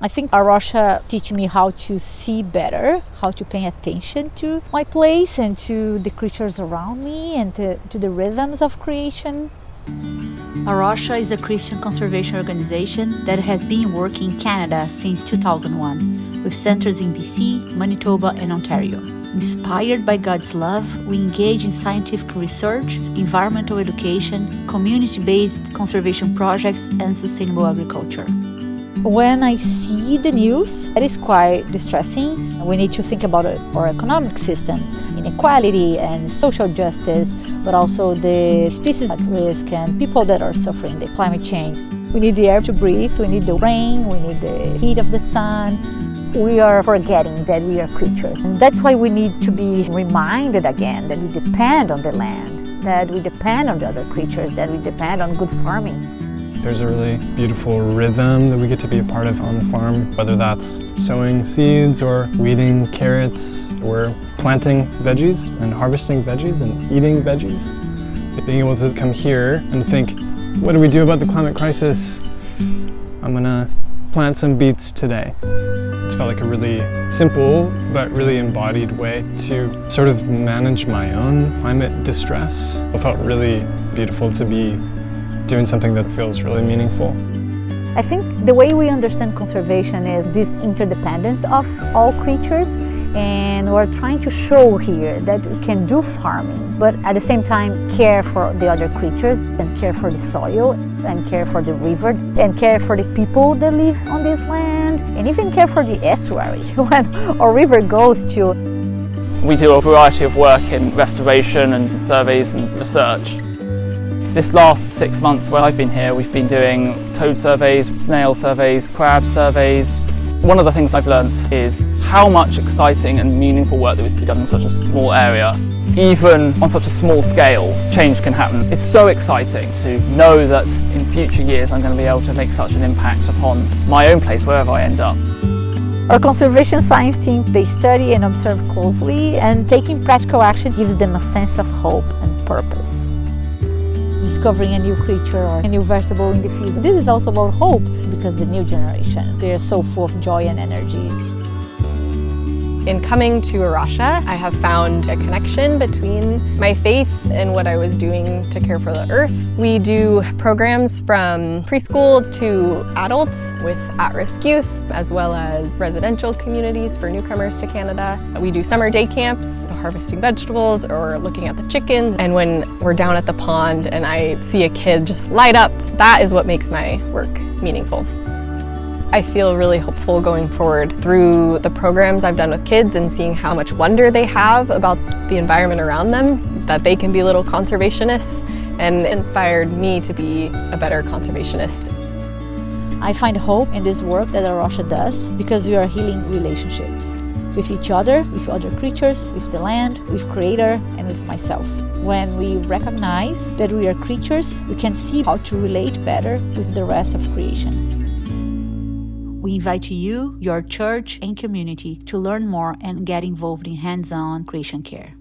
I think A Rocha teach me how to see better, how to pay attention to my place and to the creatures around me and to the rhythms of creation. A Rocha is a Christian conservation organization that has been working in Canada since 2001, with centers in BC, Manitoba, and Ontario. Inspired by God's love, we engage in scientific research, environmental education, community-based conservation projects, and sustainable agriculture. When I see the news, it is quite distressing. We need to think about our economic systems, inequality and social justice, but also the species at risk and people that are suffering the climate change. We need the air to breathe, we need the rain, we need the heat of the sun. We are forgetting that we are creatures, and that's why we need to be reminded again that we depend on the land, that we depend on the other creatures, that we depend on good farming. There's a really beautiful rhythm that we get to be a part of on the farm, whether that's sowing seeds or weeding carrots or planting veggies and harvesting veggies and eating veggies. Being able to come here and think, what do we do about the climate crisis? I'm gonna plant some beets today. It's felt like a really simple but really embodied way to sort of manage my own climate distress. It felt really beautiful to be doing something that feels really meaningful. I think the way we understand conservation is this interdependence of all creatures, and we're trying to show here that we can do farming, but at the same time care for the other creatures and care for the soil and care for the river and care for the people that live on this land and even care for the estuary when our river goes to. We do a variety of work in restoration and surveys and research. This last 6 months where I've been here, we've been doing toad surveys, snail surveys, crab surveys. One of the things I've learnt is how much exciting and meaningful work there is to be done in such a small area. Even on such a small scale, change can happen. It's so exciting to know that in future years I'm going to be able to make such an impact upon my own place, wherever I end up. Our conservation science team, they study and observe closely, and taking practical action gives them a sense of hope and purpose. Discovering a new creature or a new vegetable in the field. This is also about hope, because the new generation, they're so full of joy and energy. In coming to A Rocha, I have found a connection between my faith and what I was doing to care for the earth. We do programs from preschool to adults with at-risk youth, as well as residential communities for newcomers to Canada. We do summer day camps, harvesting vegetables or looking at the chickens. And when we're down at the pond and I see a kid just light up, that is what makes my work meaningful. I feel really hopeful going forward through the programs I've done with kids and seeing how much wonder they have about the environment around them, that they can be little conservationists, and inspired me to be a better conservationist. I find hope in this work that A Rocha does because we are healing relationships with each other, with other creatures, with the land, with Creator, and with myself. When we recognize that we are creatures, we can see how to relate better with the rest of creation. We invite you, your church and community to learn more and get involved in hands-on creation care.